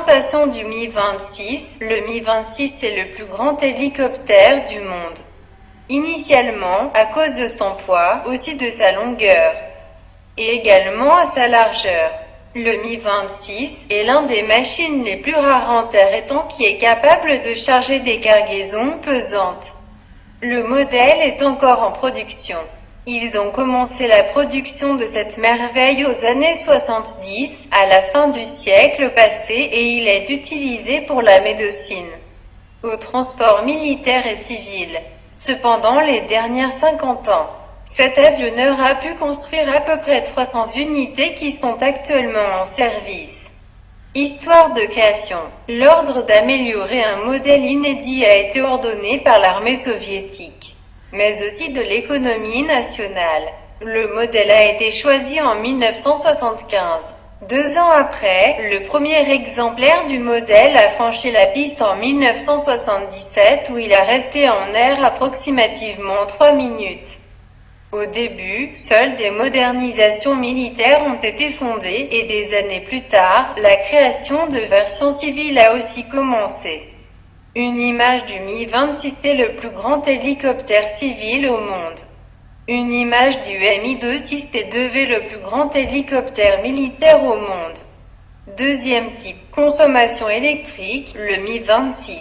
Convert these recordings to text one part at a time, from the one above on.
Présentation du Mi-26. Le Mi-26 est le plus grand hélicoptère du monde. Initialement, à cause de son poids, aussi de sa longueur, et également à sa largeur. Le Mi-26 est l'un des machines les plus rares en terre étant qui est capable de charger des cargaisons pesantes. Le modèle est encore en production. Ils ont commencé la production de cette merveille aux années 70, à la fin du siècle passé, et il est utilisé pour la médecine, au transport militaire et civil. Cependant, les dernières 50 ans, cet avionneur a pu construire à peu près 300 unités qui sont actuellement en service. Histoire de création. L'ordre d'améliorer un modèle inédit a été ordonné par l'armée soviétique, mais aussi de l'économie nationale. Le modèle a été choisi en 1975. 2 ans après, le premier exemplaire du modèle a franchi la piste en 1977 où il a resté en air approximativement 3 minutes. Au début, seules des modernisations militaires ont été fondées et des années plus tard, la création de versions civiles a aussi commencé. Une image du Mi-26 est le plus grand hélicoptère civil au monde. Une image du Mi-26 est le plus grand hélicoptère militaire au monde. Deuxième type, consommation électrique, le Mi-26.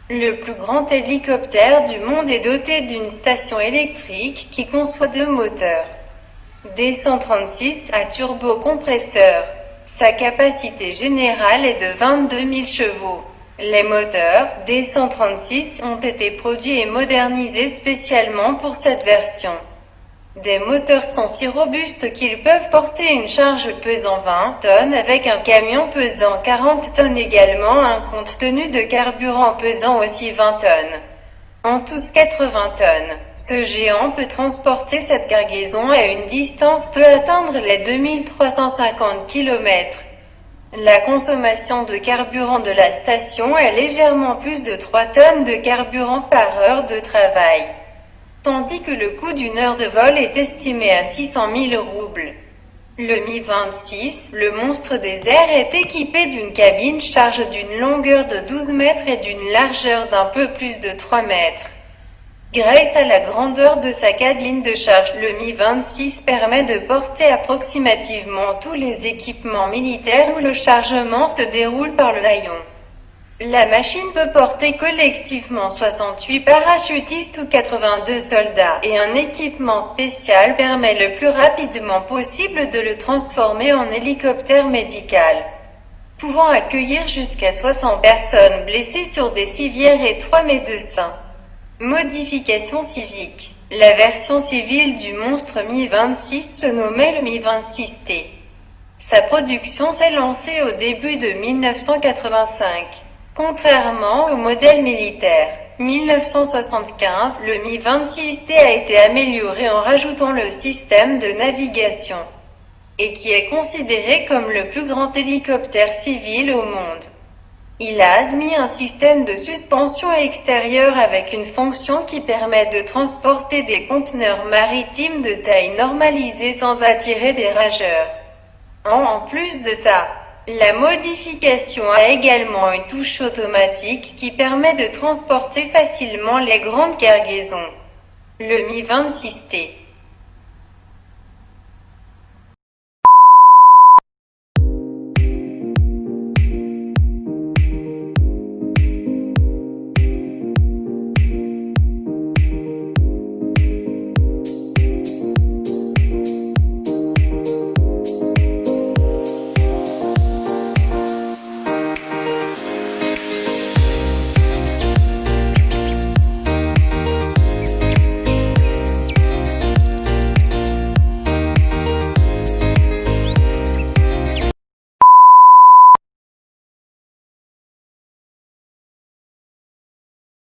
Le plus grand hélicoptère du monde est doté d'une station électrique qui conçoit 2 moteurs D-136 à turbocompresseur. Sa capacité générale est de 22 000 chevaux. Les moteurs D-136 ont été produits et modernisés spécialement pour cette version. Des moteurs sont si robustes qu'ils peuvent porter une charge pesant 20 tonnes avec un camion pesant 40 tonnes également un compte-tenu de carburant pesant aussi 20 tonnes. En tous 80 tonnes. Ce géant peut transporter cette cargaison à une distance peut atteindre les 2350 km. La consommation de carburant de la station est légèrement plus de 3 tonnes de carburant par heure de travail, tandis que le coût d'une heure de vol est estimé à 600 000 roubles. Le Mi-26, le monstre des airs, est équipé d'une cabine charge d'une longueur de 12 mètres et d'une largeur d'un peu plus de 3 mètres. Grâce à la grandeur de sa cabine de charge, le Mi-26 permet de porter approximativement tous les équipements militaires où le chargement se déroule par le haillon. La machine peut porter collectivement 68 parachutistes ou 82 soldats, et un équipement spécial permet le plus rapidement possible de le transformer en hélicoptère médical, pouvant accueillir jusqu'à 60 personnes blessées sur des civières et 3 médecins. Modification civique. La version civile du monstre Mi-26 se nommait le Mi-26T. Sa production s'est lancée au début de 1985. Contrairement au modèle militaire, 1975, le Mi-26T a été amélioré en rajoutant le système de navigation, et qui est considéré comme le plus grand hélicoptère civil au monde. Il a admis un système de suspension extérieure avec une fonction qui permet de transporter des conteneurs maritimes de taille normalisée sans attirer des rageurs. En plus de ça, la modification a également une touche automatique qui permet de transporter facilement les grandes cargaisons. Le Mi-26T